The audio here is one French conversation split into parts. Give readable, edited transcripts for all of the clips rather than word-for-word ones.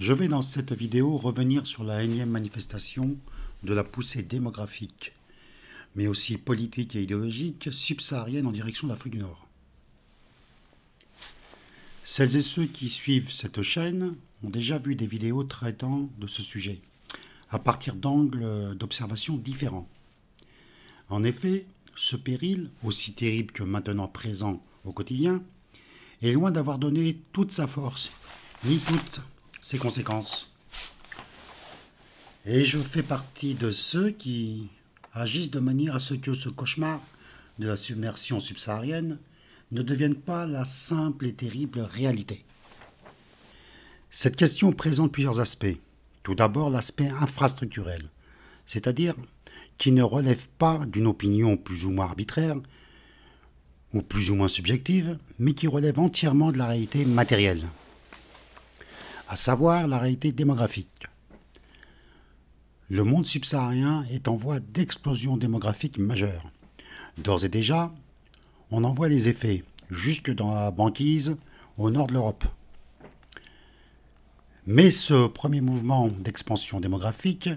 Je vais dans cette vidéo revenir sur la énième manifestation de la poussée démographique, mais aussi politique et idéologique subsaharienne en direction de l'Afrique du Nord. Celles et ceux qui suivent cette chaîne ont déjà vu des vidéos traitant de ce sujet, à partir d'angles d'observation différents. En effet, ce péril, aussi terrible que maintenant présent au quotidien, est loin d'avoir donné toute sa force, ni toutes ses conséquences. Et je fais partie de ceux qui agissent de manière à ce que ce cauchemar de la submersion subsaharienne ne devienne pas la simple et terrible réalité. Cette question présente plusieurs aspects. Tout d'abord, l'aspect infrastructurel, c'est-à-dire qui ne relève pas d'une opinion plus ou moins arbitraire ou plus ou moins subjective, mais qui relève entièrement de la réalité matérielle, à savoir la réalité démographique. Le monde subsaharien est en voie d'explosion démographique majeure. D'ores et déjà, on en voit les effets, jusque dans la banquise au nord de l'Europe. Mais ce premier mouvement d'expansion démographique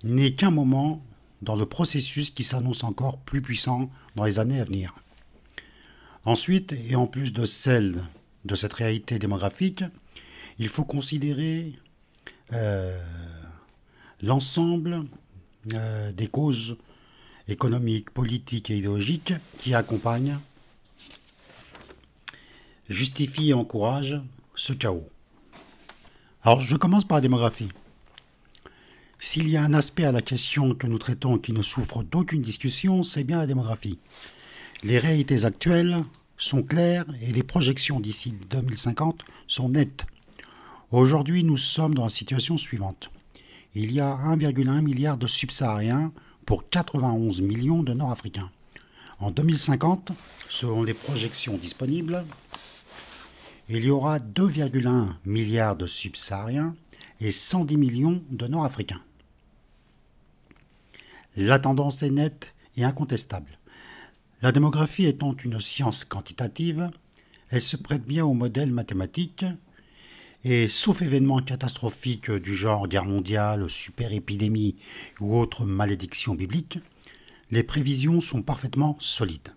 n'est qu'un moment dans le processus qui s'annonce encore plus puissant dans les années à venir. Ensuite, et en plus de celle de cette réalité démographique, il faut considérer l'ensemble des causes économiques, politiques et idéologiques qui accompagnent, justifient et encouragent ce chaos. Alors, je commence par la démographie. S'il y a un aspect à la question que nous traitons qui ne souffre d'aucune discussion, c'est bien la démographie. Les réalités actuelles sont claires et les projections d'ici 2050 sont nettes. Aujourd'hui, nous sommes dans la situation suivante. Il y a 1,1 milliard de subsahariens pour 91 millions de Nord-Africains. En 2050, selon les projections disponibles, il y aura 2,1 milliards de subsahariens et 110 millions de Nord-Africains. La tendance est nette et incontestable. La démographie étant une science quantitative, elle se prête bien au modèle mathématique et, sauf événements catastrophiques du genre guerre mondiale, super-épidémie ou autres malédictions bibliques, les prévisions sont parfaitement solides.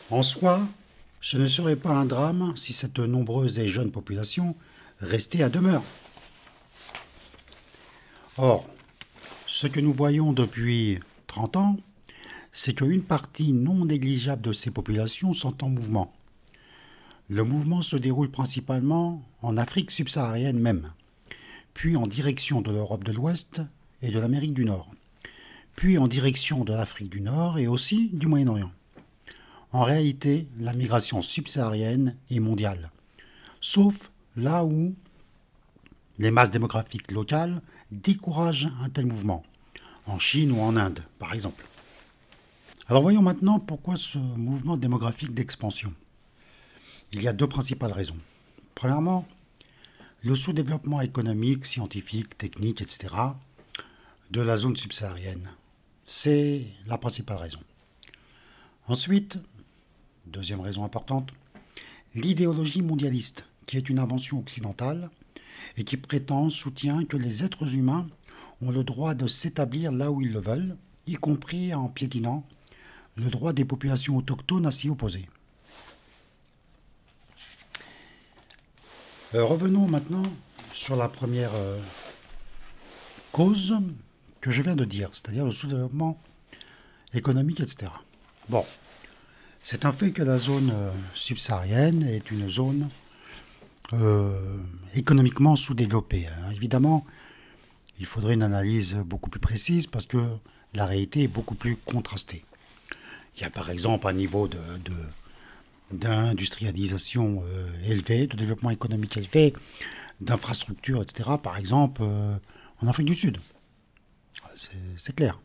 En soi, ce ne serait pas un drame si cette nombreuse et jeune population restait à demeure. Or, ce que nous voyons depuis 30 ans, c'est qu'une partie non négligeable de ces populations sont en mouvement. Le mouvement se déroule principalement en Afrique subsaharienne même, puis en direction de l'Europe de l'Ouest et de l'Amérique du Nord, puis en direction de l'Afrique du Nord et aussi du Moyen-Orient. En réalité, la migration subsaharienne est mondiale, sauf là où les masses démographiques locales découragent un tel mouvement, en Chine ou en Inde, par exemple. Alors voyons maintenant pourquoi ce mouvement démographique d'expansion. Il y a deux principales raisons. Premièrement, le sous-développement économique, scientifique, technique, etc. de la zone subsaharienne. C'est la principale raison. Ensuite, deuxième raison importante, l'idéologie mondialiste, qui est une invention occidentale et qui soutient que les êtres humains ont le droit de s'établir là où ils le veulent, y compris en piétinant le droit des populations autochtones à s'y opposer. Revenons maintenant sur la première cause que je viens de dire, c'est-à-dire le sous-développement économique, etc. Bon, c'est un fait que la zone subsaharienne est une zone économiquement sous-développée. Évidemment, il faudrait une analyse beaucoup plus précise parce que la réalité est beaucoup plus contrastée. Il y a par exemple un niveau d'industrialisation élevé, de développement économique élevé, d'infrastructures, etc. Par exemple, en Afrique du Sud. C'est clair.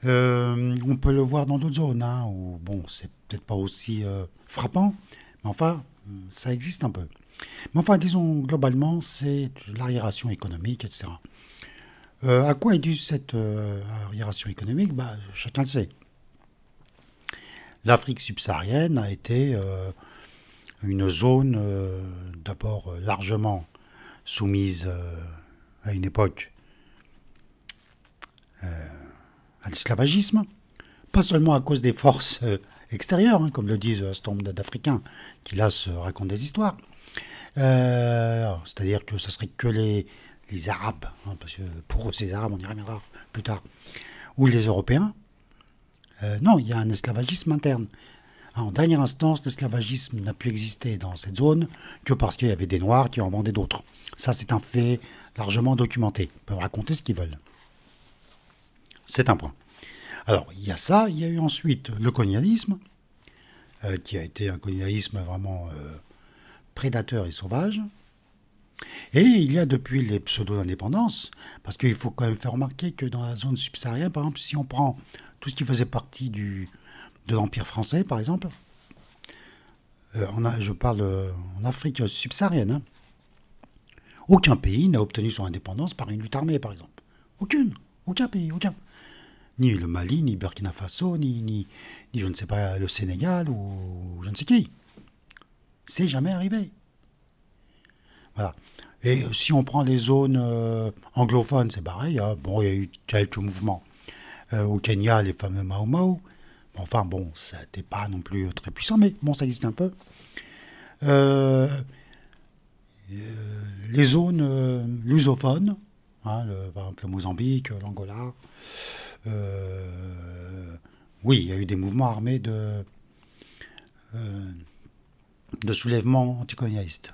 On peut le voir dans d'autres zones, où, bon, c'est peut-être pas aussi frappant, mais enfin, ça existe un peu. Mais enfin, disons, globalement, c'est l'arriération économique, etc. À quoi est due cette arriération économique ? Chacun le sait. L'Afrique subsaharienne a été une zone d'abord largement soumise à une époque à l'esclavagisme, pas seulement à cause des forces extérieures, hein, comme le disent un certain nombre d'Africains qui là se racontent des histoires. C'est-à-dire que ce serait que les Arabes, hein, parce que pour eux c'est les Arabes, on y reviendra plus tard, ou les Européens. Non, il y a un esclavagisme interne. En dernière instance, l'esclavagisme n'a pu exister dans cette zone que parce qu'il y avait des Noirs qui en vendaient d'autres. Ça, c'est un fait largement documenté. Ils peuvent raconter ce qu'ils veulent. C'est un point. Alors, il y a ça. Il y a eu ensuite le colonialisme, qui a été un colonialisme vraiment prédateur et sauvage. Et il y a depuis les pseudo-indépendances, parce qu'il faut quand même faire remarquer que dans la zone subsaharienne, par exemple, si on prend tout ce qui faisait partie de l'Empire français, par exemple, je parle en Afrique subsaharienne, hein, aucun pays n'a obtenu son indépendance par une lutte armée, par exemple. Aucun pays, aucun. Ni le Mali, ni Burkina Faso, ni je ne sais pas, le Sénégal ou je ne sais qui. C'est jamais arrivé. Voilà. Et si on prend les zones anglophones, c'est pareil. Hein. Bon, il y a eu quelques mouvements. Au Kenya, les fameux Mau Mau. Enfin, bon, ça n'était pas non plus très puissant, mais bon, ça existe un peu. Les zones lusophones, hein, par exemple le Mozambique, l'Angola. Oui, il y a eu des mouvements armés de soulèvement anticolonialiste.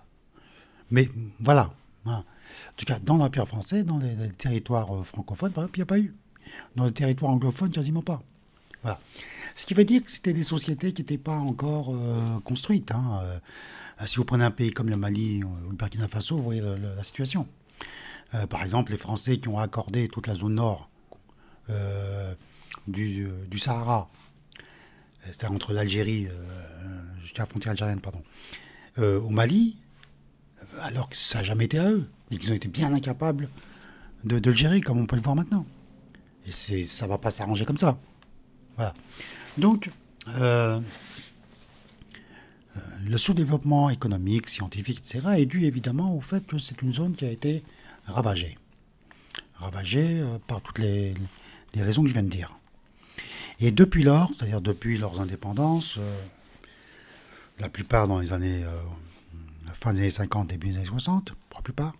Mais voilà. Hein. En tout cas, dans l'Empire français, dans les territoires francophones, par exemple, il n'y a pas eu. Dans les territoires anglophones, quasiment pas. Voilà. Ce qui veut dire que c'était des sociétés qui n'étaient pas encore construites. Hein. Si vous prenez un pays comme le Mali ou le Burkina Faso, vous voyez la situation. Par exemple, les Français qui ont accordé toute la zone nord du Sahara, c'est-à-dire entre l'Algérie, jusqu'à la frontière algérienne, pardon, au Mali, alors que ça n'a jamais été à eux. Et qu'ils ont été bien incapables de le gérer, comme on peut le voir maintenant. Et ça ne va pas s'arranger comme ça. Voilà. Donc, le sous-développement économique, scientifique, etc., est dû évidemment au fait que c'est une zone qui a été ravagée. Ravagée par toutes les raisons que je viens de dire. Et depuis lors, c'est-à-dire depuis leurs indépendances, la plupart dans les années... fin des années 50, début des années 60, pour la plupart,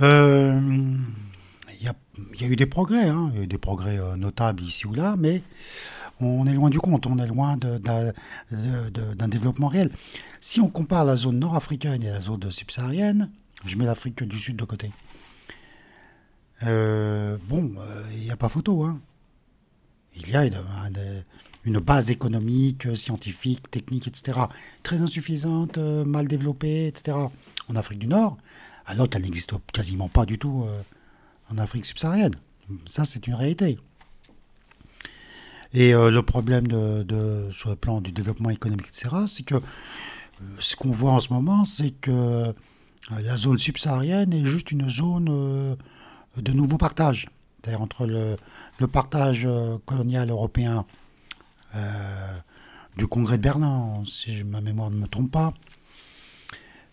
il y a eu des progrès, hein, il y a eu des progrès notables ici ou là, mais on est loin du compte, on est loin d'un développement réel. Si on compare la zone nord-africaine et la zone subsaharienne, je mets l'Afrique du Sud de côté. Il n'y a pas photo. Hein. Il y a une base économique, scientifique, technique, etc. très insuffisante, mal développée, etc. en Afrique du Nord, alors qu'elle n'existe quasiment pas du tout en Afrique subsaharienne. Ça, c'est une réalité. Et le problème sur le plan du développement économique, etc., c'est que ce qu'on voit en ce moment, c'est que la zone subsaharienne est juste une zone de nouveau partage. C'est-à-dire entre le partage colonial européen du Congrès de Berlin, si ma mémoire ne me trompe pas,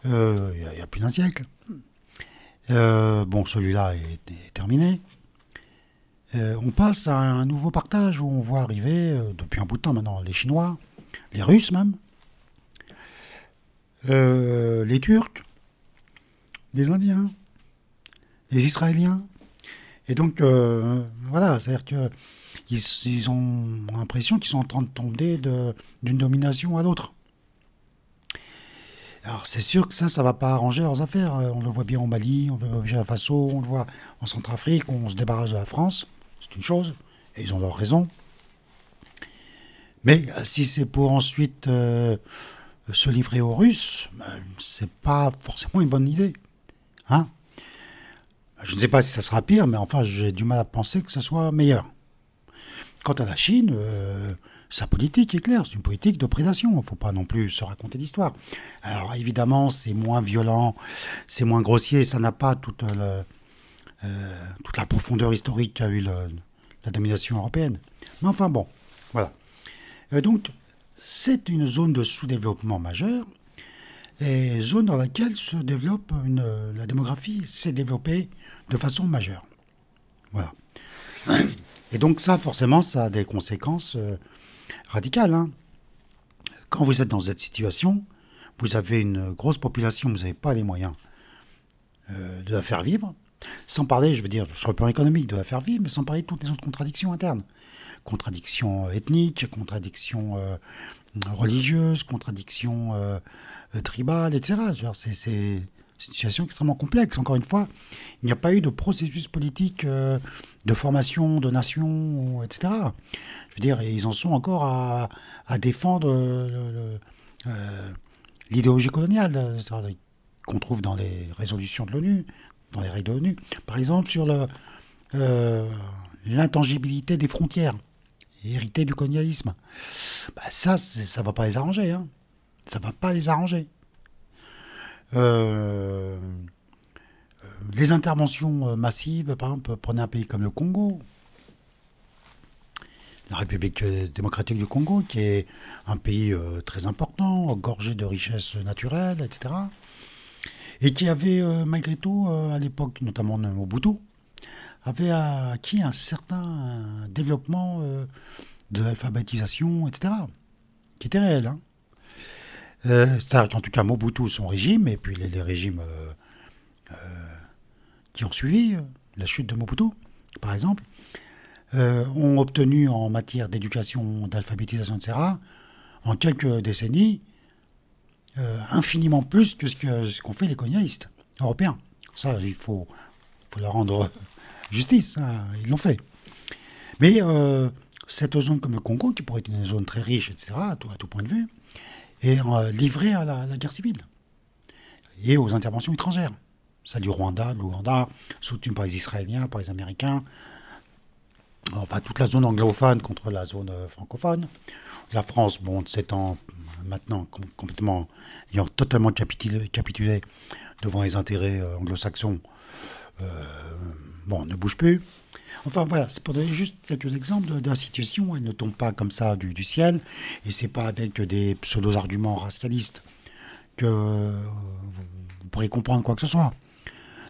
il y a plus d'un siècle. Celui-là est terminé. On passe à un nouveau partage où on voit arriver, depuis un bout de temps maintenant, les Chinois, les Russes même, les Turcs, les Indiens, les Israéliens. Et donc, voilà, c'est-à-dire qu'ils ont l'impression qu'ils sont en train de tomber d'une domination à l'autre. Alors, c'est sûr que ça ne va pas arranger leurs affaires. On le voit bien au Mali, on le voit au Burkina Faso, on le voit en Centrafrique, on se débarrasse de la France. C'est une chose, et ils ont leur raison. Mais si c'est pour ensuite se livrer aux Russes, c'est pas forcément une bonne idée. Hein ? Je ne sais pas si ça sera pire, mais enfin, j'ai du mal à penser que ce soit meilleur. Quant à la Chine, sa politique est claire, c'est une politique de prédation. Il ne faut pas non plus se raconter d'histoire. Alors évidemment, c'est moins violent, c'est moins grossier, ça n'a pas toute la profondeur historique qu'a eu la domination européenne. Mais enfin bon, voilà. Donc, c'est une zone de sous-développement majeur et zone dans laquelle se développe la démographie s'est développée de façon majeure. Voilà. Et donc ça, forcément, ça a des conséquences radicales. Hein. Quand vous êtes dans cette situation, vous avez une grosse population, vous n'avez pas les moyens de la faire vivre. Sans parler, je veux dire, sur le plan économique, de la faire vivre, mais sans parler de toutes les autres contradictions internes. Contradictions ethniques, contradictions religieuses, contradictions tribales, etc. C'est une situation extrêmement complexe. Encore une fois, il n'y a pas eu de processus politique de formation de nations, etc. Je veux dire, ils en sont encore à défendre l'idéologie coloniale qu'on trouve dans les résolutions de l'ONU, dans les règles de l'ONU. Par exemple, sur l'intangibilité des frontières, hérité du colonialisme. Bah ça ne va pas les arranger. Hein. Ça ne va pas les arranger. Les interventions massives, par exemple, prenez un pays comme le Congo, la République démocratique du Congo, qui est un pays très important, gorgé de richesses naturelles, etc. Et qui avait, malgré tout, à l'époque, notamment Mobutu, avait acquis un certain développement de l'alphabétisation, etc., qui était réel. Hein. C'est-à-dire qu'en tout cas, Mobutu, son régime, et puis les régimes qui ont suivi la chute de Mobutu, par exemple, ont obtenu en matière d'éducation, d'alphabétisation, etc., en quelques décennies, infiniment plus que ce qu'ont fait les colonialistes européens. Ça, il faut leur rendre justice, hein, ils l'ont fait. Mais cette zone comme le Congo, qui pourrait être une zone très riche, etc., à tout point de vue, est livrée à la guerre civile et aux interventions étrangères. Celle du Rwanda, de l'Ouganda, soutenue par les Israéliens, par les Américains, enfin toute la zone anglophone contre la zone francophone. La France, bon, s'étant maintenant complètement, ayant totalement capitulé devant les intérêts anglo-saxons, bon, ne bouge plus. Enfin voilà, c'est pour donner juste quelques exemples de la situation. Elle ne tombe pas comme ça du ciel, et c'est pas avec des pseudo-arguments racialistes que vous pourrez comprendre quoi que ce soit.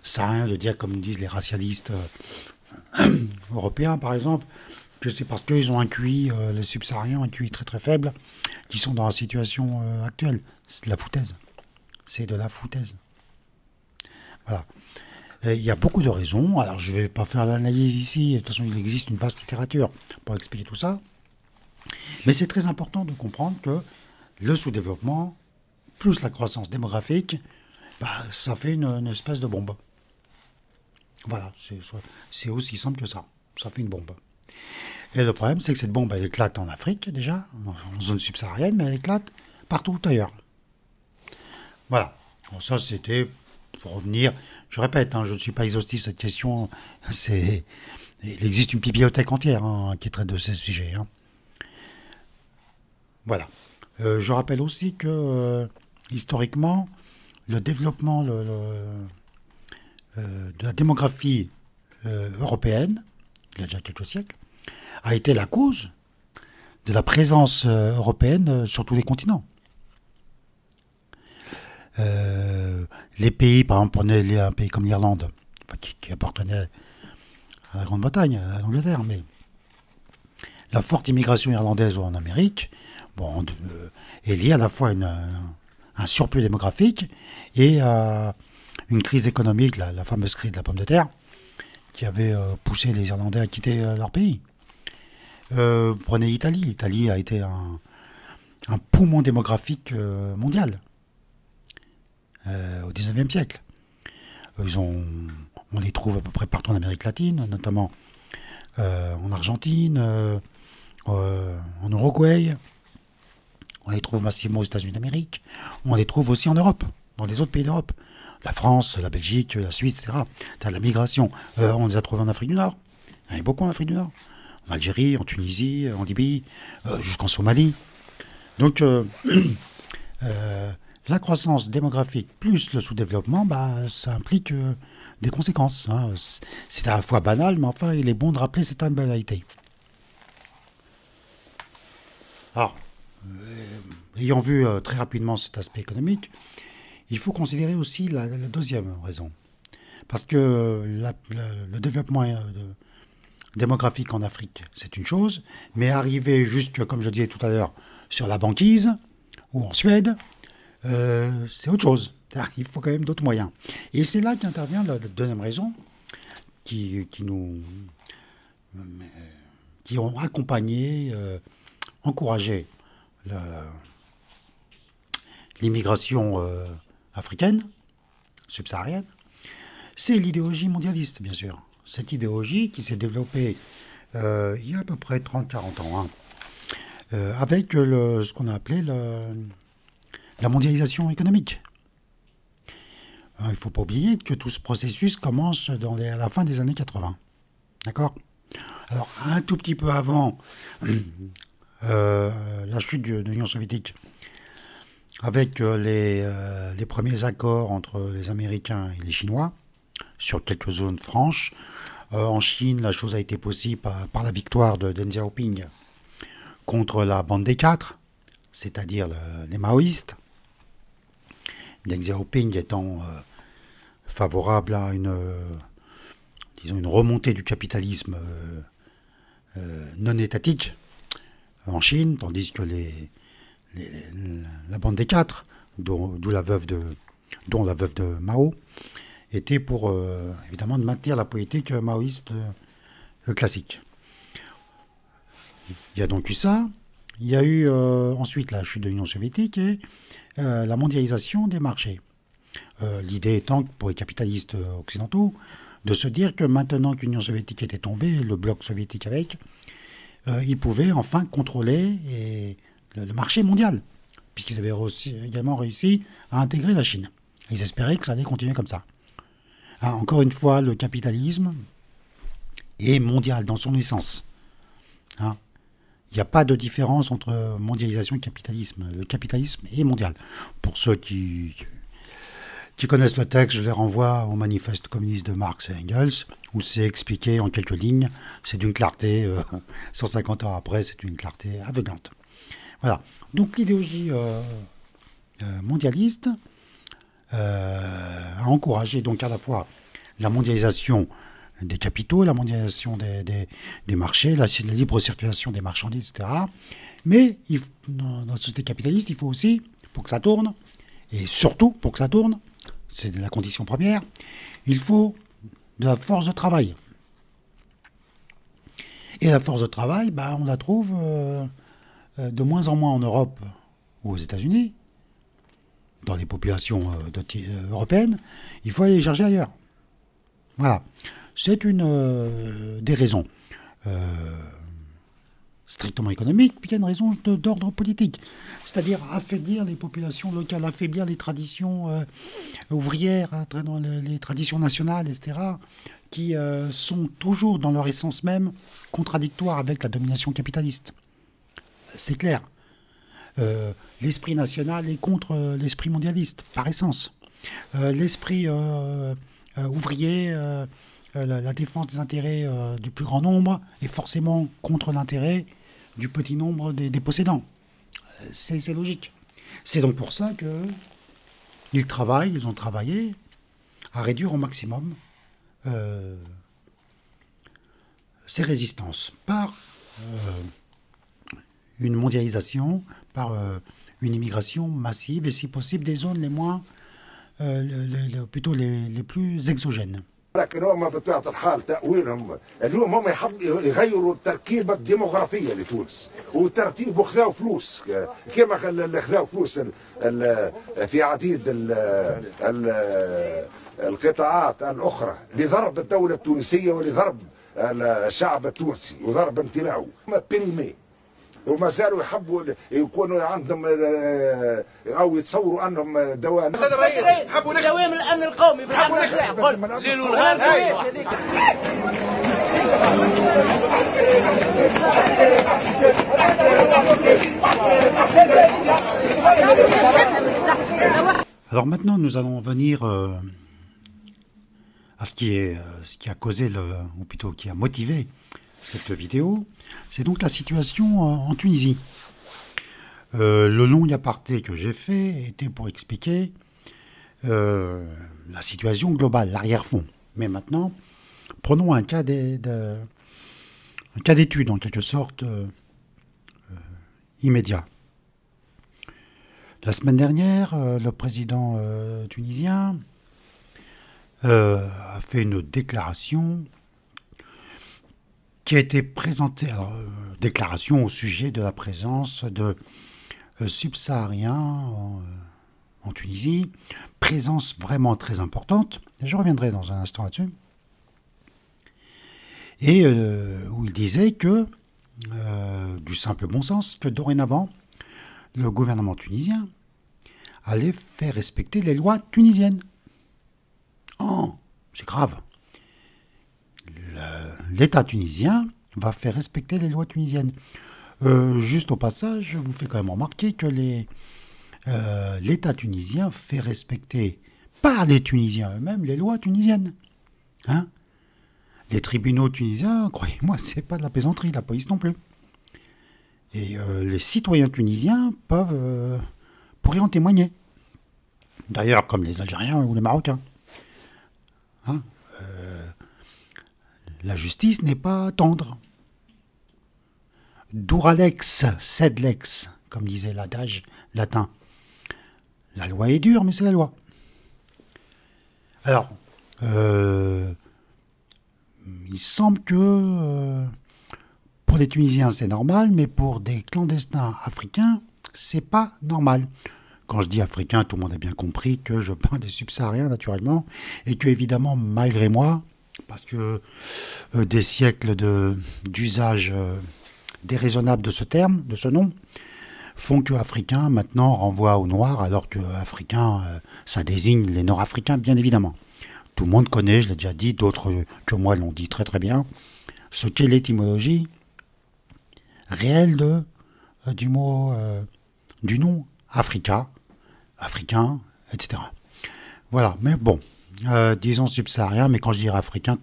Ça sert à rien de dire, comme disent les racialistes européens par exemple, que c'est parce qu'ils ont un QI, les subsahariens ont un QI très très faible, qui sont dans la situation actuelle. C'est de la foutaise. C'est de la foutaise. Voilà. Il y a beaucoup de raisons. Alors, je ne vais pas faire l'analyse ici. De toute façon, il existe une vaste littérature pour expliquer tout ça. Mais c'est très important de comprendre que le sous-développement, plus la croissance démographique, bah, ça fait une espèce de bombe. Voilà, c'est aussi simple que ça. Ça fait une bombe. Et le problème, c'est que cette bombe, elle éclate en Afrique, déjà, en zone subsaharienne, mais elle éclate partout ailleurs. Voilà. Alors ça, c'était... Pour revenir, je répète, hein, je ne suis pas exhaustif cette question. Il existe une bibliothèque entière hein, qui traite de ces sujets. Hein. Voilà. Je rappelle aussi que historiquement, le développement de la démographie européenne, il y a déjà quelques siècles, a été la cause de la présence européenne sur tous les continents. Les pays, par exemple, prenez un pays comme l'Irlande, qui appartenait à la Grande-Bretagne, à l'Angleterre, mais la forte immigration irlandaise en Amérique bon, est liée à la fois à un surplus démographique et à une crise économique, la fameuse crise de la pomme de terre, qui avait poussé les Irlandais à quitter leur pays. Prenez l'Italie. L'Italie a été un poumon démographique mondial. Au XIXe siècle. On les trouve à peu près partout en Amérique latine, notamment en Argentine, en Uruguay. On les trouve massivement aux États-Unis d'Amérique. On les trouve aussi en Europe, dans les autres pays d'Europe. La France, la Belgique, la Suisse, etc. C'est la migration. On les a trouvés en Afrique du Nord. Il y en a beaucoup en Afrique du Nord. En Algérie, en Tunisie, en Libye, jusqu'en Somalie. Donc, la croissance démographique plus le sous-développement, bah, ça implique des conséquences. Hein. C'est à la fois banal, mais enfin, il est bon de rappeler cette banalité. Alors, ayant vu très rapidement cet aspect économique, il faut considérer aussi la deuxième raison. Parce que le développement démographique en Afrique, c'est une chose, mais arriver jusque, comme je disais tout à l'heure, sur la banquise ou en Suède, c'est autre chose. Il faut quand même d'autres moyens. Et c'est là qu'intervient la deuxième raison qui ont accompagné, encouragé l'immigration africaine, subsaharienne. C'est l'idéologie mondialiste, bien sûr. Cette idéologie qui s'est développée il y a à peu près 30-40 ans, hein, avec ce qu'on a appelé la mondialisation économique. Il ne faut pas oublier que tout ce processus commence à la fin des années 80. D'accord ? Alors, un tout petit peu avant la chute de l'Union soviétique, avec les premiers accords entre les Américains et les Chinois, sur quelques zones franches. En Chine, la chose a été possible par la victoire de Deng Xiaoping contre la bande des quatre, c'est-à-dire les maoïstes. Deng Xiaoping étant favorable à une remontée du capitalisme non étatique en Chine, tandis que la bande des quatre, dont la veuve de Mao, était pour, évidemment, de maintenir la politique maoïste classique. Il y a donc eu ça. Il y a eu ensuite la chute de l'Union soviétique et la mondialisation des marchés. L'idée étant, pour les capitalistes occidentaux, de se dire que maintenant que l'Union soviétique était tombée, le bloc soviétique avec, ils pouvaient enfin contrôler le marché mondial, puisqu'ils avaient également réussi à intégrer la Chine. Ils espéraient que ça allait continuer comme ça. Encore une fois, le capitalisme est mondial dans son essence. Il n'y a pas de différence entre mondialisation et capitalisme. Le capitalisme est mondial. Pour ceux qui connaissent le texte, je les renvoie au manifeste communiste de Marx et Engels, où c'est expliqué en quelques lignes. C'est d'une clarté, 150 ans après, c'est une clarté aveuglante. Voilà. Donc l'idéologie mondialiste a encouragé donc à la fois la mondialisation des capitaux, la mondialisation des marchés, la libre circulation des marchandises, etc. Mais dans la société capitaliste, il faut aussi, pour que ça tourne, et surtout pour que ça tourne, c'est la condition première, il faut de la force de travail. Et la force de travail, on la trouve de moins en moins en Europe ou aux États-Unis, dans les populations européennes. Il faut aller chercher ailleurs. Voilà. C'est une des raisons strictement économiques, puis il y a une raison d'ordre politique. C'est-à-dire affaiblir les populations locales, affaiblir les traditions ouvrières, les traditions nationales, etc., qui sont toujours dans leur essence même contradictoires avec la domination capitaliste. C'est clair. L'esprit national est contre l'esprit mondialiste, par essence. L'esprit ouvrier, la défense des intérêts du plus grand nombre est forcément contre l'intérêt du petit nombre des possédants. C'est logique. C'est donc pour ça qu'ils ont travaillé à réduire au maximum ces résistances par une mondialisation, par une immigration massive et si possible des zones plutôt les plus exogènes. لكن هم بطبيعة الحال تأويلهم اليوم هم يحبوا يغيروا التركيبة الديموغرافية لتونس وترتيب وخذوا فلوس كما خذوا فلوس في عديد القطاعات الأخرى لضرب الدولة التونسية ولضرب الشعب التونسي وضرب انتمائه بريمي وما زالوا يحبوا يكونوا عندهم او يتصوروا انهم دوام دوام الامن القومي بالحمد لله ليل ونهار Alors maintenant, nous allons venir à ce qui a causé, ou plutôt qui a motivé cette vidéo. C'est donc la situation en Tunisie. Le long aparté que j'ai fait était pour expliquer la situation globale, l'arrière-fond. Mais maintenant, prenons un cas d'étude, en quelque sorte, immédiat. La semaine dernière, le président tunisien a fait une déclaration qui a été présentée, déclaration au sujet de la présence de subsahariens en Tunisie, présence vraiment très importante, je reviendrai dans un instant là-dessus, et où il disait que, du simple bon sens, que dorénavant, le gouvernement tunisien allait faire respecter les lois tunisiennes. Oh, c'est grave. L'État tunisien va faire respecter les lois tunisiennes. Juste au passage, je vous fais quand même remarquer que l'État tunisien fait respecter par les Tunisiens eux-mêmes les lois tunisiennes. Hein? Les tribunaux tunisiens, croyez-moi, c'est pas de la plaisanterie, la police non plus. Et les citoyens tunisiens pourraient en témoigner. D'ailleurs, comme les Algériens ou les Marocains. Hein? La justice n'est pas tendre. Duralex, sed lex, comme disait l'adage latin. La loi est dure, mais c'est la loi. Alors, il semble que pour les Tunisiens, c'est normal, mais pour des clandestins africains, c'est pas normal. Quand je dis africain, tout le monde a bien compris que je parle des subsahariens, naturellement, et que, évidemment, malgré moi, parce que des siècles d'usage déraisonnable de ce terme, de ce nom, font que africain maintenant renvoie aux noirs, alors que africain, ça désigne les nord-africains, bien évidemment. Tout le monde connaît, je l'ai déjà dit, d'autres que moi l'ont dit très très bien, ce qu'est l'étymologie réelle du mot, du nom Africa, africain, etc. Voilà, mais bon, disons subsaharien, mais quand je dirai africain,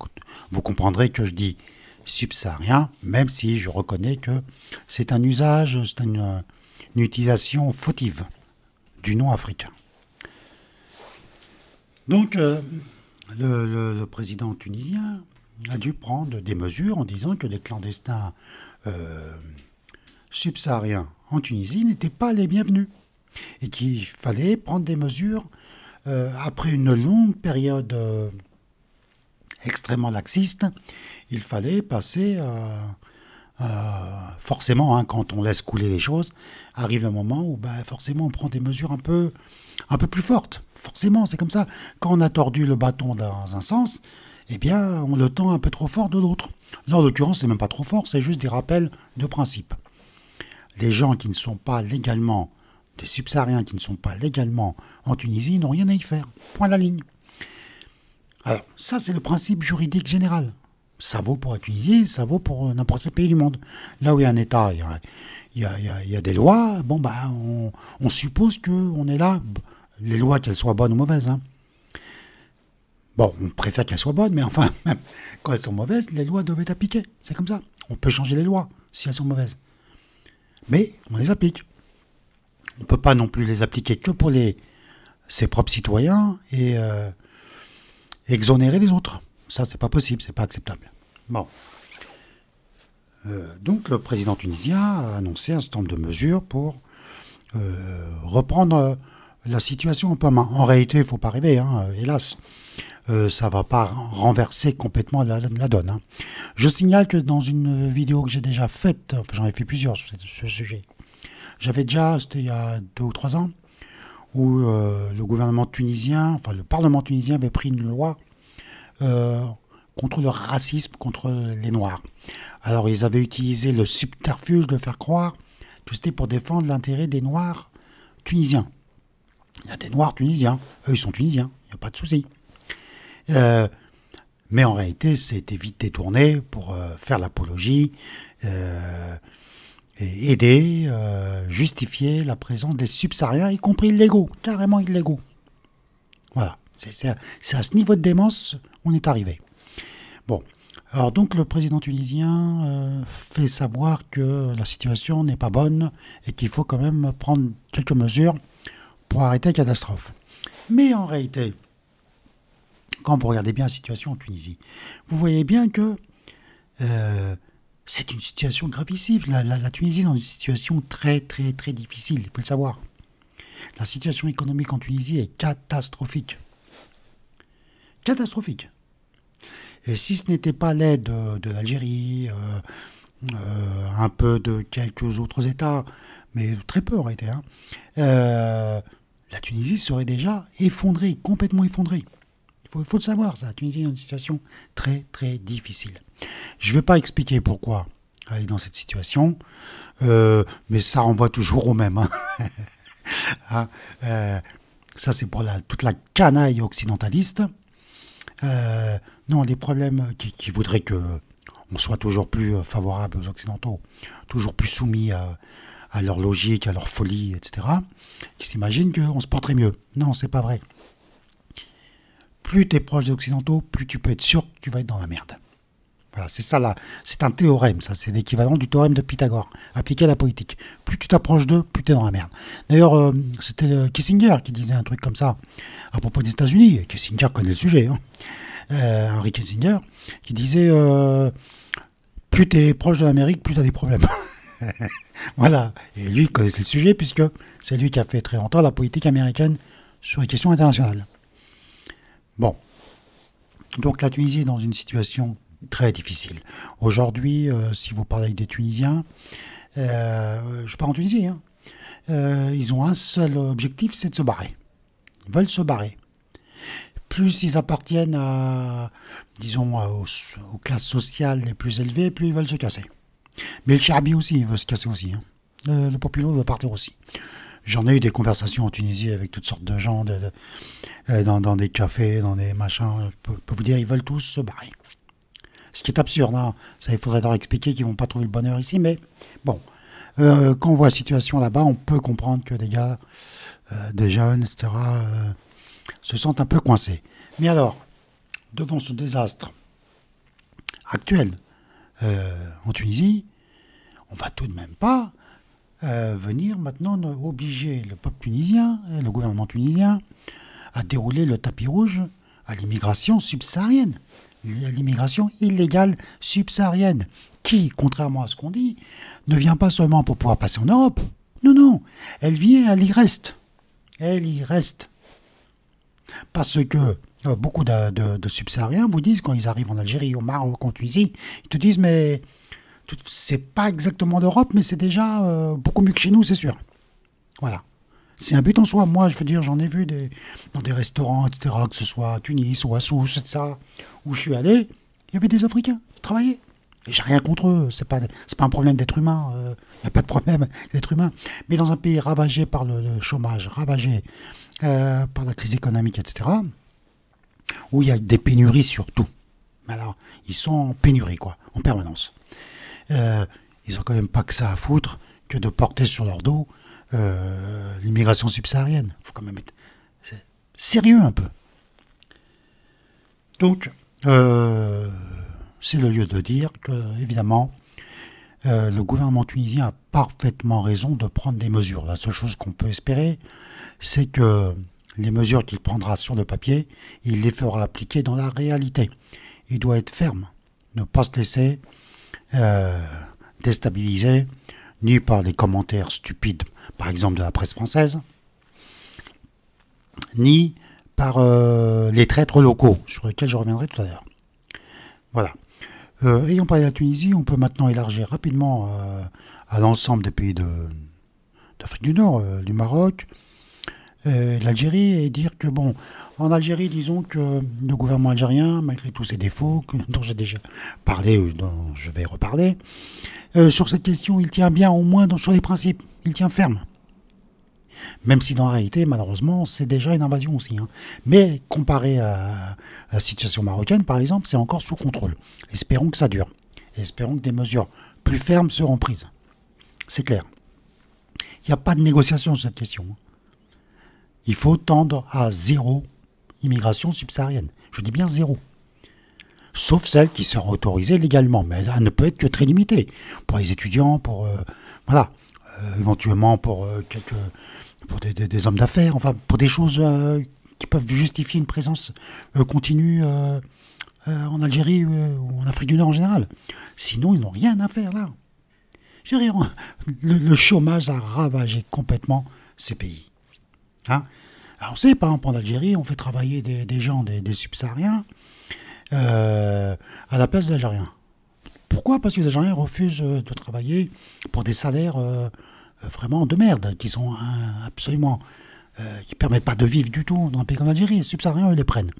vous comprendrez que je dis subsaharien, même si je reconnais que c'est un usage, c'est une utilisation fautive du nom africain. Donc, le président tunisien a dû prendre des mesures en disant que les clandestins subsahariens en Tunisie n'étaient pas les bienvenus et qu'il fallait prendre des mesures après une longue période extrêmement laxiste. Il fallait passer forcément, hein, quand on laisse couler les choses, arrive le moment où forcément on prend des mesures un peu plus fortes. Forcément, c'est comme ça. Quand on a tordu le bâton dans un sens, eh bien, on le tend un peu trop fort de l'autre. Là, en l'occurrence, c'est même pas trop fort, c'est juste des rappels de principe. Les gens qui ne sont pas légalement, des subsahariens qui ne sont pas légalement en Tunisie, n'ont rien à y faire. Point à la ligne. Alors, ça, c'est le principe juridique général. Ça vaut pour la Tunisie, ça vaut pour n'importe quel pays du monde. Là où il y a un État, il y a des lois, on suppose qu'on est là, les lois, qu'elles soient bonnes ou mauvaises. Hein. Bon, on préfère qu'elles soient bonnes, mais enfin, même quand elles sont mauvaises, les lois doivent être appliquées. C'est comme ça. On peut changer les lois si elles sont mauvaises. Mais on les applique. On ne peut pas non plus les appliquer que pour ses propres citoyens et exonérer les autres. Ça, c'est pas possible, c'est pas acceptable. Bon. Donc, le président tunisien a annoncé un certain nombre de mesures pour reprendre la situation un peu en main. En réalité, il ne faut pas rêver, hein, hélas. Ça ne va pas renverser complètement la donne. Hein. Je signale que dans une vidéo que j'ai déjà faite, enfin j'en ai fait plusieurs sur ce sujet, j'avais déjà, c'était il y a 2 ou 3 ans, où le gouvernement tunisien, enfin le Parlement tunisien avait pris une loi contre le racisme, contre les Noirs. Alors ils avaient utilisé le subterfuge de faire croire que c'était pour défendre l'intérêt des Noirs tunisiens. Il y a des Noirs tunisiens, eux ils sont tunisiens, il n'y a pas de souci. Mais en réalité, c'était vite détourné pour faire l'apologie, et aider, justifier la présence des subsahariens, y compris illégaux, carrément illégaux. Voilà, c'est à ce niveau de démence on est arrivé. Bon, Alors donc le président tunisien fait savoir que la situation n'est pas bonne et qu'il faut quand même prendre quelques mesures pour arrêter la catastrophe. Mais en réalité, quand vous regardez bien la situation en Tunisie, vous voyez bien que c'est une situation gravissime. La Tunisie est dans une situation très très très difficile, il faut le savoir. La situation économique en Tunisie est catastrophique. Catastrophique. Et si ce n'était pas l'aide de l'Algérie, un peu de quelques autres États, mais très peu en réalité, la Tunisie serait déjà effondrée, complètement effondrée. Il faut le savoir, ça. La Tunisie est dans une situation très très difficile. Je ne vais pas expliquer pourquoi elle est dans cette situation, mais ça renvoie toujours au même. Ça, c'est pour toute la canaille occidentaliste. Non, les problèmes qui voudraient qu'on soit toujours plus favorable aux Occidentaux, toujours plus soumis à leur logique, à leur folie, etc., qui s'imaginent qu'on se porterait mieux. Non, c'est pas vrai. Plus tu es proche des Occidentaux, plus tu peux être sûr que tu vas être dans la merde. Voilà, c'est ça là. C'est un théorème, ça. C'est l'équivalent du théorème de Pythagore, appliqué à la politique. Plus tu t'approches d'eux, plus tu es dans la merde. D'ailleurs, c'était Kissinger qui disait un truc comme ça à propos des États-Unis. Kissinger connaît le sujet. Henry Kissinger, qui disait plus tu es proche de l'Amérique, plus tu as des problèmes. Voilà. Et lui, il connaissait le sujet, puisque c'est lui qui a fait très longtemps la politique américaine sur les questions internationales. Bon. Donc la Tunisie est dans une situation très difficile. Aujourd'hui, si vous parlez avec des Tunisiens, je parle en Tunisie, ils ont un seul objectif, c'est de se barrer. Ils veulent se barrer. Plus ils appartiennent à, disons, aux classes sociales les plus élevées, plus ils veulent se casser. Mais le Charabi aussi, il veut se casser aussi. Le populo veut partir aussi. J'en ai eu des conversations en Tunisie avec toutes sortes de gens, dans des cafés, dans des machins. Je peux vous dire, ils veulent tous se barrer. Ce qui est absurde, ça, il faudrait leur expliquer qu'ils ne vont pas trouver le bonheur ici, mais bon, quand on voit la situation là-bas, on peut comprendre que des gars, des jeunes, etc., se sentent un peu coincés. Mais alors, devant ce désastre actuel en Tunisie, on va tout de même pas venir maintenant obliger le peuple tunisien, le gouvernement tunisien, à dérouler le tapis rouge à l'immigration subsaharienne. L'immigration illégale subsaharienne, qui, contrairement à ce qu'on dit, ne vient pas seulement pour pouvoir passer en Europe. Non, non, elle vient, elle y reste. Elle y reste. Parce que beaucoup de subsahariens vous disent, quand ils arrivent en Algérie, au Maroc, en Tunisie, ils te disent, mais c'est pas exactement l'Europe, mais c'est déjà beaucoup mieux que chez nous, c'est sûr. Voilà. C'est un but en soi. Moi, je veux dire, j'en ai vu dans des restaurants, etc., que ce soit à Tunis ou à Sousse, etc., où je suis allé, il y avait des Africains qui travaillaient. Et j'ai rien contre eux. C'est pas un problème d'être humain. Il n'y a pas de problème d'être humain. Mais dans un pays ravagé par le chômage, ravagé par la crise économique, etc., où il y a des pénuries sur tout. Alors, ils sont en pénurie, quoi, en permanence. Ils ont quand même pas que ça à foutre que de porter sur leur dos l'immigration subsaharienne. Il faut quand même être sérieux un peu. Donc, c'est le lieu de dire que, évidemment, le gouvernement tunisien a parfaitement raison de prendre des mesures. La seule chose qu'on peut espérer, c'est que les mesures qu'il prendra sur le papier, il les fera appliquer dans la réalité. Il doit être ferme, ne pas se laisser déstabiliser, ni par les commentaires stupides, par exemple de la presse française, ni par les traîtres locaux, sur lesquels je reviendrai tout à l'heure. Voilà. Ayant parlé de la Tunisie, on peut maintenant élargir rapidement à l'ensemble des pays d'Afrique du Nord, du Maroc, l'Algérie, et dire que, bon, en Algérie, disons que le gouvernement algérien, malgré tous ses défauts, dont j'ai déjà parlé, ou dont je vais reparler, sur cette question, il tient bien au moins sur les principes, il tient ferme. Même si dans la réalité, malheureusement, c'est déjà une invasion aussi. Mais comparé à la situation marocaine, par exemple, c'est encore sous contrôle. Espérons que ça dure. Espérons que des mesures plus fermes seront prises. C'est clair. Il n'y a pas de négociation sur cette question. Il faut tendre à zéro immigration subsaharienne. Je dis bien zéro. sauf celle qui sera autorisée légalement, mais elle ne peut être que très limitée. Pour les étudiants, pour voilà, éventuellement pour des hommes d'affaires, enfin pour des choses qui peuvent justifier une présence continue en Algérie ou en Afrique du Nord en général. Sinon, ils n'ont rien à faire là. Je veux dire, le chômage a ravagé complètement ces pays. Hein? Alors, on sait, par exemple, en Algérie, on fait travailler des gens, des subsahariens, à la place des Algériens. Pourquoi? Parce que les Algériens refusent de travailler pour des salaires vraiment de merde, qui sont absolument... qui ne permettent pas de vivre du tout dans un pays comme l'Algérie. Les subsahariens, ils les prennent.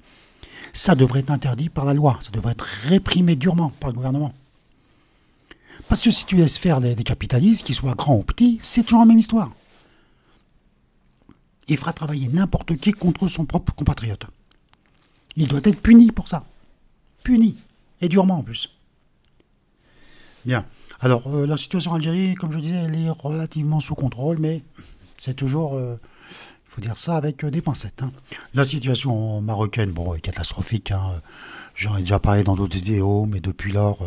Ça devrait être interdit par la loi. Ça devrait être réprimé durement par le gouvernement. Parce que si tu laisses faire des capitalistes, qu'ils soient grands ou petits, c'est toujours la même histoire. Il fera travailler n'importe qui contre son propre compatriote. Il doit être puni pour ça. Puni. Et durement en plus. Bien. Alors, la situation en Algérie, comme je disais, elle est relativement sous contrôle, mais c'est toujours... il faut dire ça avec des pincettes. Hein. La situation marocaine, bon, est catastrophique. Hein. J'en ai déjà parlé dans d'autres vidéos, mais depuis lors,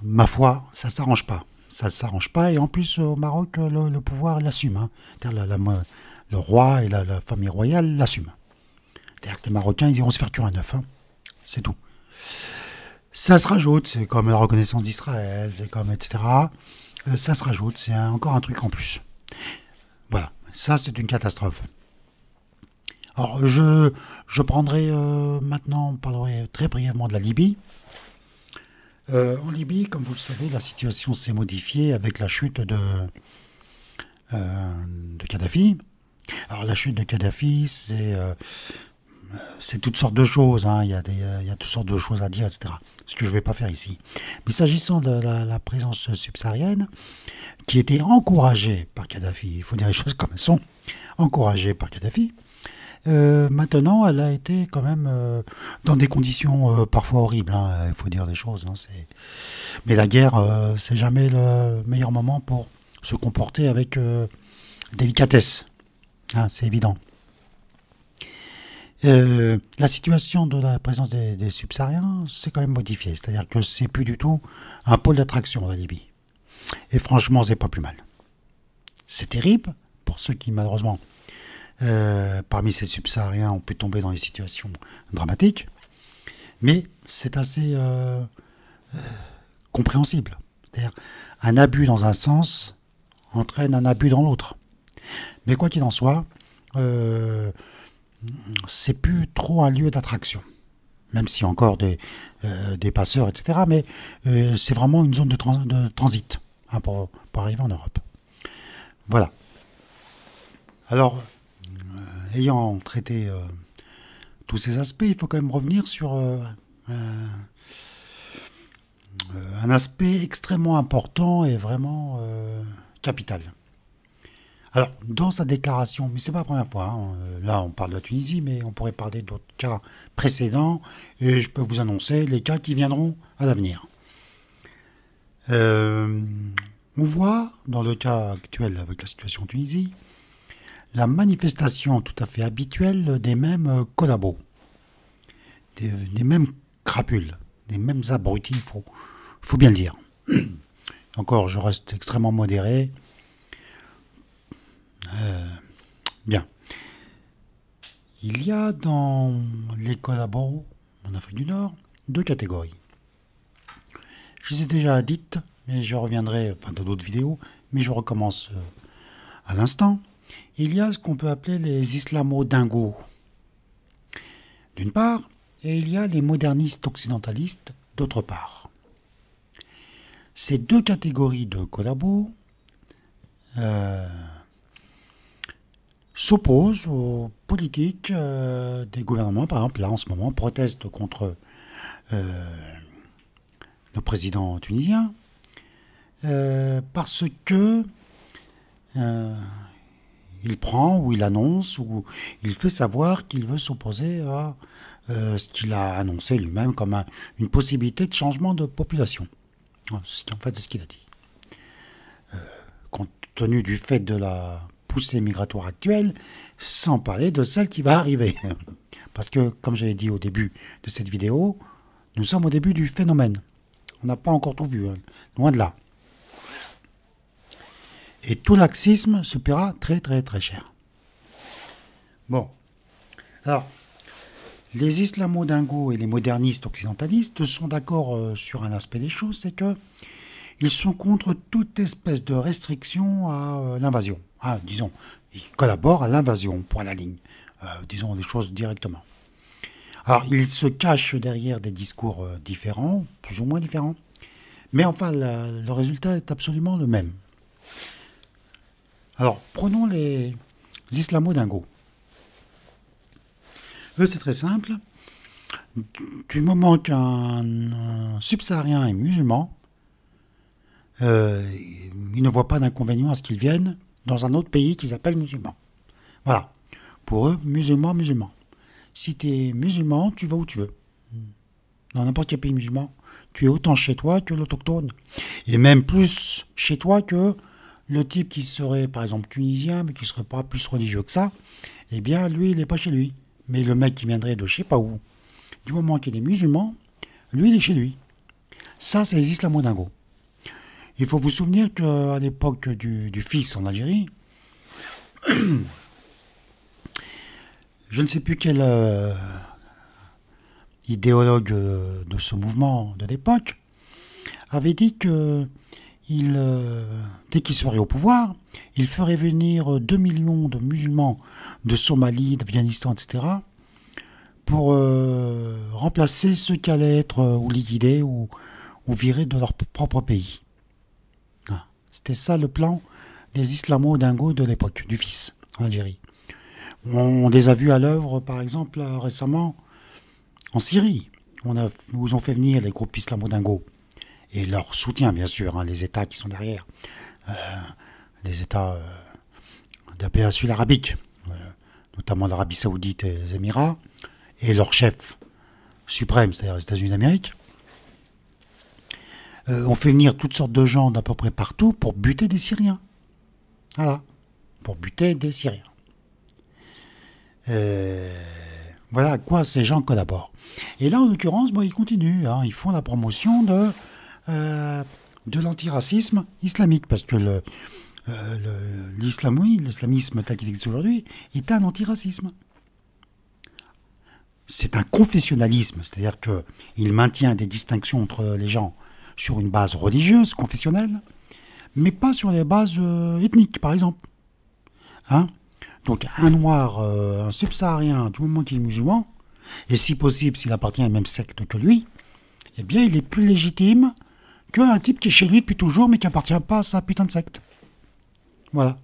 ma foi, ça ne s'arrange pas. Ça ne s'arrange pas. Et en plus, au Maroc, le pouvoir l'assume. Hein. Le roi et la famille royale l'assument. C'est-à-dire que les Marocains, ils iront se faire tuer un œuf. Hein. C'est tout. Ça se rajoute, c'est comme la reconnaissance d'Israël, c'est comme etc. Ça se rajoute, c'est encore un truc en plus. Voilà, ça c'est une catastrophe. Alors je prendrai maintenant, parlerai très brièvement de la Libye. En Libye, comme vous le savez, la situation s'est modifiée avec la chute de Kadhafi. Alors la chute de Kadhafi, c'est toutes sortes de choses, hein. Il y a toutes sortes de choses à dire, etc. Ce que je ne vais pas faire ici. Mais s'agissant de la présence subsaharienne, qui était encouragée par Kadhafi, il faut dire les choses comme elles sont, encouragée par Kadhafi, maintenant elle a été quand même dans des conditions parfois horribles, hein. Il faut dire des choses. Hein. Mais la guerre, c'est jamais le meilleur moment pour se comporter avec délicatesse. Hein, c'est évident. La situation de la présence des subsahariens s'est quand même modifiée. C'est-à-dire que c'est plus du tout un pôle d'attraction, la Libye. Et franchement, c'est pas plus mal. C'est terrible pour ceux qui, malheureusement, parmi ces subsahariens, ont pu tomber dans des situations dramatiques. Mais c'est assez compréhensible. C'est-à-dire, un abus dans un sens entraîne un abus dans l'autre. Mais quoi qu'il en soit, c'est plus trop un lieu d'attraction, même s'il y a encore des passeurs, etc. Mais c'est vraiment une zone de transit hein, pour arriver en Europe. Voilà. Alors, ayant traité tous ces aspects, il faut quand même revenir sur un aspect extrêmement important et vraiment capital. Alors, dans sa déclaration, mais c'est pas la première fois, hein, là on parle de la Tunisie, mais on pourrait parler d'autres cas précédents, et je peux vous annoncer les cas qui viendront à l'avenir. On voit, dans le cas actuel avec la situation en Tunisie, la manifestation tout à fait habituelle des mêmes collabos, des mêmes crapules, des mêmes abrutis, il faut bien le dire. Encore, je reste extrêmement modéré. Bien. Il y a dans les collabos en Afrique du Nord 2 catégories. Je les ai déjà dites, mais je reviendrai dans d'autres vidéos, mais je recommence à l'instant. Il y a ce qu'on peut appeler les islamo-dingos, d'une part, et il y a les modernistes occidentalistes, d'autre part. Ces 2 catégories de collabos s'opposent aux politiques des gouvernements. Par exemple, là, en ce moment, protestent contre le président tunisien parce que il prend ou il annonce ou il fait savoir qu'il veut s'opposer à ce qu'il a annoncé lui-même comme une possibilité de changement de population. En fait, c'est ce qu'il a dit. Compte tenu du fait de la poussée migratoire actuelle, sans parler de celle qui va arriver. Parce que, comme j'avais dit au début de cette vidéo, Nous sommes au début du phénomène. On n'a pas encore tout vu, hein, loin de là. Et tout laxisme se paiera très très très cher. Bon. Alors, les islamo-dingos et les modernistes occidentalistes sont d'accord sur un aspect des choses, c'est que ils sont contre toute espèce de restriction à l'invasion. Ah, disons, ils collaborent à l'invasion, point à la ligne. Disons les choses directement. Alors, ils se cachent derrière des discours différents, plus ou moins différents, mais enfin, le résultat est absolument le même. Alors, prenons les islamo-dingos. Eux, c'est très simple. Du moment qu'un subsaharien est musulman, ils ne voient pas d'inconvénient à ce qu'ils viennent dans un autre pays qu'ils appellent musulman. Voilà. Pour eux, musulman. Si tu es musulman, tu vas où tu veux. Dans n'importe quel pays musulman, tu es autant chez toi que l'autochtone. Et même plus chez toi que le type qui serait, par exemple, tunisien, mais qui ne serait pas plus religieux que ça. Eh bien, lui, il n'est pas chez lui. Mais le mec qui viendrait de je sais pas où, du moment qu'il est musulman, lui, il est chez lui. Ça, c'est les islamo-dingos. Il faut vous souvenir qu'à l'époque du fils en Algérie, je ne sais plus quel idéologue de ce mouvement de l'époque avait dit que dès qu'il serait au pouvoir, il ferait venir 2 millions de musulmans de Somalie, d'Afghanistan, etc., pour remplacer ceux qui allaient être ou liquidés ou virés de leur propre pays. C'était ça le plan des islamo-dingos de l'époque, du fils, en Algérie. On les a vus à l'œuvre, par exemple, récemment, en Syrie. Où ils ont fait venir les groupes islamo-dingos. Et leur soutien, bien sûr, hein, les États qui sont derrière. Les États de la péninsule arabique, notamment l'Arabie Saoudite et les Émirats, et leur chef suprême, c'est-à-dire les États-Unis d'Amérique. On fait venir toutes sortes de gens d'à peu près partout pour buter des Syriens. Voilà. Pour buter des Syriens. Voilà à quoi ces gens collaborent. Et là, en l'occurrence, ils continuent. Hein, ils font la promotion de l'antiracisme islamique. Parce que l'islamisme tel qu'il existe aujourd'hui est un antiracisme. C'est un confessionnalisme. C'est-à-dire qu'il maintient des distinctions entre les gens sur une base religieuse, confessionnelle, mais pas sur les bases ethniques, par exemple. Hein? Donc un noir, un subsaharien, du moment qu'il est musulman, et si possible, s'il appartient à la même secte que lui, eh bien il est plus légitime qu'un type qui est chez lui depuis toujours, mais qui n'appartient pas à sa putain de secte. Voilà.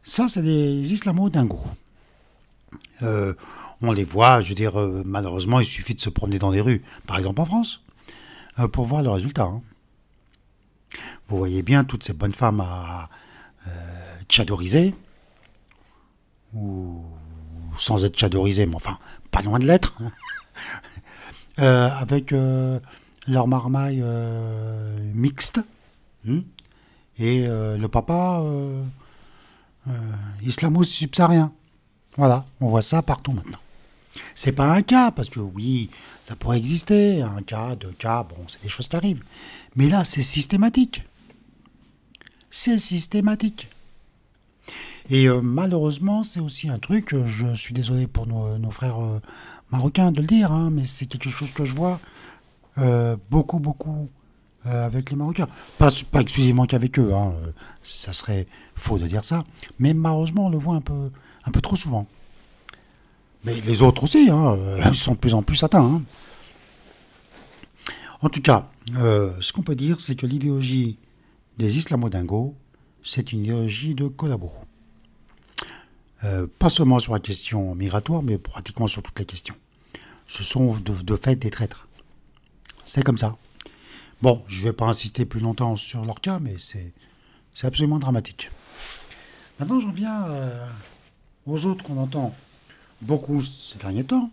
Ça, c'est des islamo-dingos. On les voit, je veux dire, malheureusement, il suffit de se promener dans les rues, par exemple en France, pour voir le résultat. Hein. Vous voyez bien toutes ces bonnes femmes à tchadorisées, ou sans être tchadorisées, mais enfin, pas loin de l'être, avec leur marmaille mixte, et le papa islamo-subsaharien. Voilà, on voit ça partout maintenant. C'est pas un cas, parce que oui, ça pourrait exister, un cas, deux cas, bon, c'est des choses qui arrivent. Mais là, c'est systématique. C'est systématique. Et malheureusement, c'est aussi un truc, je suis désolé pour nos frères marocains de le dire, hein, mais c'est quelque chose que je vois beaucoup avec les Marocains. Pas exclusivement qu'avec eux, hein, ça serait faux de dire ça, mais malheureusement, on le voit un peu trop souvent. Mais les autres aussi, hein, ils sont de plus en plus atteints. Hein. En tout cas, ce qu'on peut dire, c'est que l'idéologie des islamo-dingos, c'est une idéologie de collabo. Pas seulement sur la question migratoire, mais pratiquement sur toutes les questions. Ce sont de fait des traîtres. C'est comme ça. Bon, je ne vais pas insister plus longtemps sur leur cas, mais c'est absolument dramatique. Maintenant, j'en viens aux autres qu'on entend beaucoup ces derniers temps,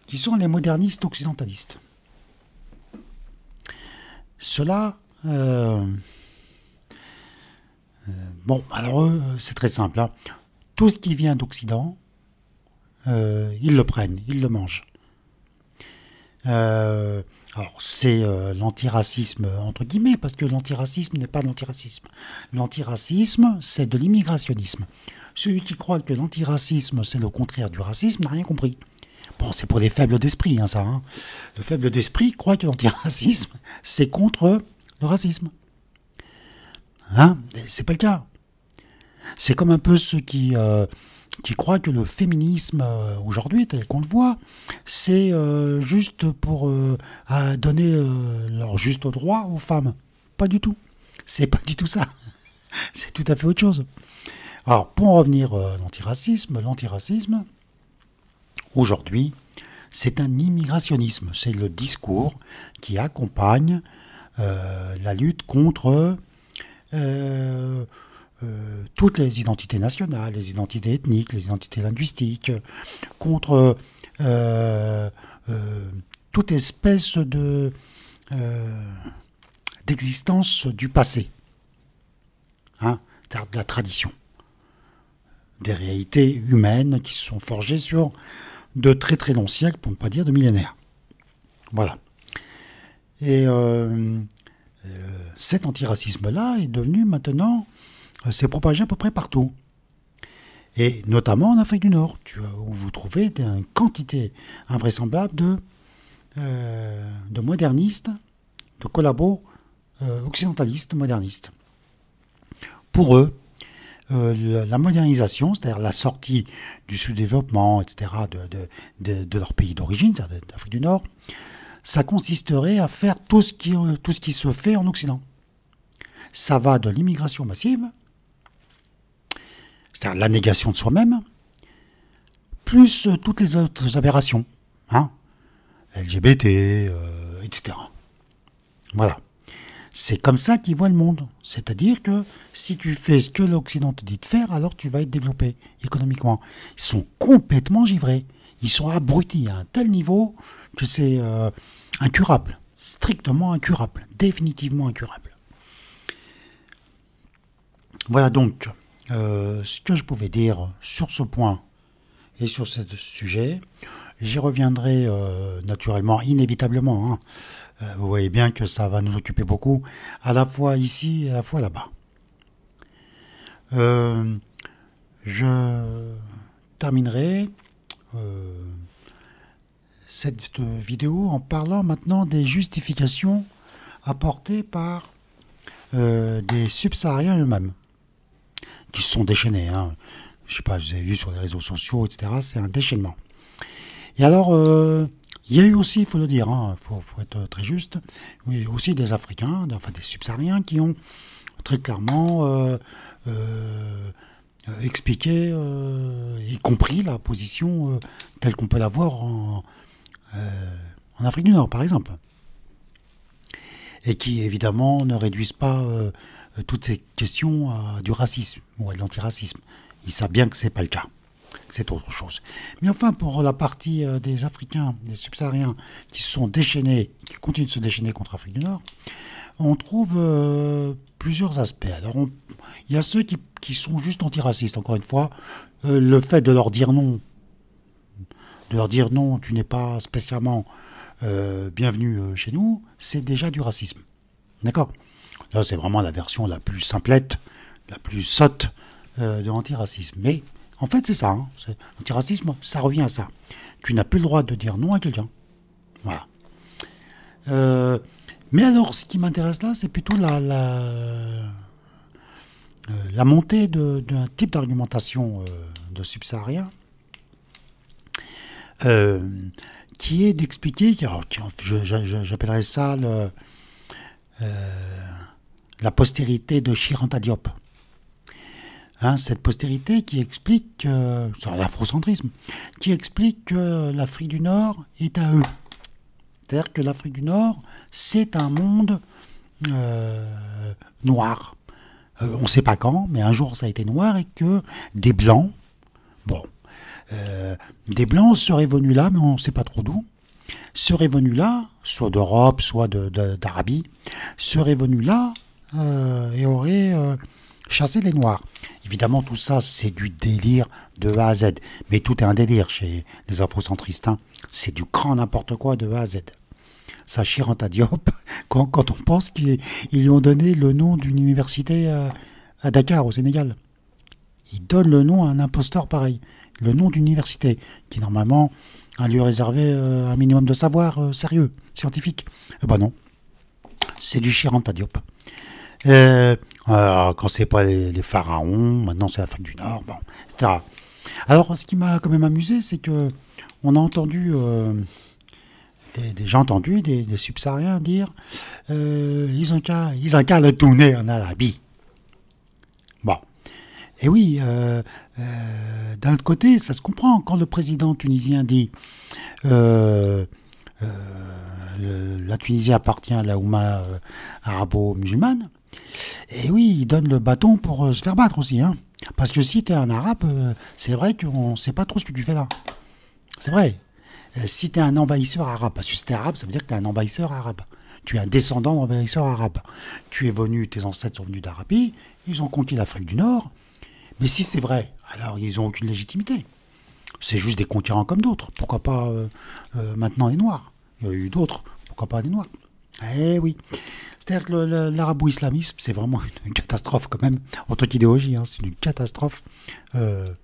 qui sont les modernistes occidentalistes. Ceux-là, bon, alors eux, c'est très simple. Hein. Tout ce qui vient d'Occident, ils le prennent, ils le mangent. Alors, c'est l'antiracisme, entre guillemets, parce que l'antiracisme n'est pas de l'antiracisme. L'antiracisme, c'est de l'immigrationnisme. Celui qui croit que l'antiracisme, c'est le contraire du racisme, n'a rien compris. Bon, c'est pour les faibles d'esprit, hein, ça. Hein. Le faible d'esprit croit que l'antiracisme, c'est contre le racisme. Hein? C'est pas le cas. C'est comme un peu ceux qui croient que le féminisme, aujourd'hui, tel qu'on le voit, c'est juste pour donner leur juste droit aux femmes. Pas du tout. C'est pas du tout ça. C'est tout à fait autre chose. Alors, pour en revenir à l'antiracisme, aujourd'hui, c'est un immigrationnisme. C'est le discours qui accompagne la lutte contre toutes les identités nationales, les identités ethniques, les identités linguistiques, contre toute espèce d'existence du passé, hein, de la tradition, des réalités humaines qui se sont forgées sur de très très longs siècles, pour ne pas dire de millénaires. Voilà. Et cet antiracisme-là est devenu maintenant, s'est propagé à peu près partout. Et notamment en Afrique du Nord, où vous trouvez une quantité invraisemblable de modernistes, de collabos occidentalistes modernistes. Pour eux, la modernisation, c'est-à-dire la sortie du sous-développement, etc., de leur pays d'origine, c'est-à-dire d'Afrique du Nord, ça consisterait à faire tout ce qui se fait en Occident. Ça va de l'immigration massive, c'est-à-dire la négation de soi-même, plus toutes les autres aberrations, hein, LGBT, etc. Voilà. C'est comme ça qu'ils voient le monde. C'est-à-dire que si tu fais ce que l'Occident te dit de faire, alors tu vas être développé économiquement. Ils sont complètement givrés. Ils sont abrutis à un tel niveau que c'est incurable. Strictement incurable. Définitivement incurable. Voilà donc ce que je pouvais dire sur ce point et sur ce sujet. J'y reviendrai naturellement, inévitablement. Hein. Vous voyez bien que ça va nous occuper beaucoup, à la fois ici et à la fois là-bas. Je terminerai cette vidéo en parlant maintenant des justifications apportées par des subsahariens eux-mêmes, qui se sont déchaînés. Hein. Je ne sais pas, vous avez vu sur les réseaux sociaux, etc. C'est un déchaînement. Et alors, il y a eu aussi, il faut le dire, hein, faut être très juste, il y a eu aussi des Africains, enfin des subsahariens, qui ont très clairement expliqué et compris la position telle qu'on peut la voir en Afrique du Nord, par exemple. Et qui, évidemment, ne réduisent pas toutes ces questions à du racisme ou à de l'antiracisme. Ils savent bien que ce n'est pas le cas. C'est autre chose. Mais enfin, pour la partie des Africains, des subsahariens qui se sont déchaînés, qui continuent de se déchaîner contre l'Afrique du Nord, on trouve plusieurs aspects. Alors, il y a ceux qui sont juste antiracistes, encore une fois. Le fait de leur dire non, tu n'es pas spécialement bienvenu chez nous, c'est déjà du racisme. D'accord ? Là, c'est vraiment la version la plus simplette, la plus sotte de l'antiracisme. Mais en fait, c'est ça. Hein. L'antiracisme, ça revient à ça. Tu n'as plus le droit de dire non à quelqu'un. Voilà. Mais alors, ce qui m'intéresse là, c'est plutôt la montée d'un type d'argumentation de subsahariens qui est d'expliquer, j'appellerais ça la postérité de Chiranta Diop. Hein, cette postérité qui explique, sur l'afrocentrisme, qui explique que l'Afrique du Nord est à eux. C'est-à-dire que l'Afrique du Nord, c'est un monde noir. On ne sait pas quand, mais un jour ça a été noir et que des Blancs, des Blancs seraient venus là, mais on ne sait pas trop d'où, seraient venus là, soit d'Europe, soit d'Arabie, seraient venus là et auraient chasser les Noirs. Évidemment, tout ça, c'est du délire de A à Z. Mais tout est un délire chez les afrocentristes. Hein. C'est du grand n'importe quoi de A à Z. Ça Cheikh Anta Diop, quand on pense qu'ils lui ont donné le nom d'une université à Dakar, au Sénégal. Ils donnent le nom à un imposteur pareil. Le nom d'une université, qui normalement a lui réservé un minimum de savoir sérieux, scientifique. Eh ben non. C'est du Cheikh Anta Diop. Quand c'est pas les pharaons, maintenant c'est l'Afrique du Nord, bon, etc. Alors, ce qui m'a quand même amusé, c'est que on a entendu, des subsahariens dire, ils ont qu'à le tourner en Arabie. Bon. Et oui, d'un autre côté, ça se comprend. Quand le président tunisien dit la Tunisie appartient à la Oumma arabo-musulmane, et oui, il donne le bâton pour se faire battre aussi. Hein. Parce que si tu es un arabe, c'est vrai qu'on ne sait pas trop ce que tu fais là. C'est vrai. Si tu es un envahisseur arabe, parce que si tu es arabe, ça veut dire que tu es un envahisseur arabe. Tu es un descendant d'envahisseur arabe. Tu es venu, tes ancêtres sont venus d'Arabie, ils ont conquis l'Afrique du Nord. Mais si c'est vrai, alors ils n'ont aucune légitimité. C'est juste des conquérants comme d'autres. Pourquoi pas maintenant les Noirs? Il y a eu d'autres, pourquoi pas les Noirs? Eh oui. C'est-à-dire que l'arabo-islamisme, c'est vraiment une catastrophe quand même, en tant qu'idéologie, hein, c'est une catastrophe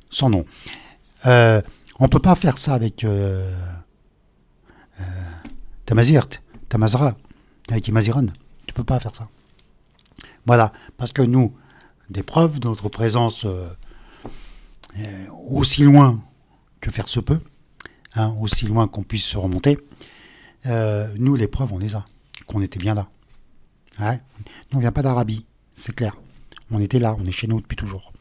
sans nom. On ne peut pas faire ça avec Tamazra, avec Imaziran. Tu ne peux pas faire ça. Voilà, parce que nous, des preuves de notre présence aussi loin que faire se peut, hein, aussi loin qu'on puisse se remonter, nous, les preuves, on les a, qu'on était bien là. Ouais. Nous, on ne vient pas d'Arabie, c'est clair. On était là, on est chez nous depuis toujours.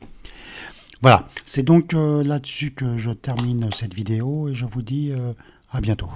Voilà, c'est donc là-dessus que je termine cette vidéo et je vous dis à bientôt.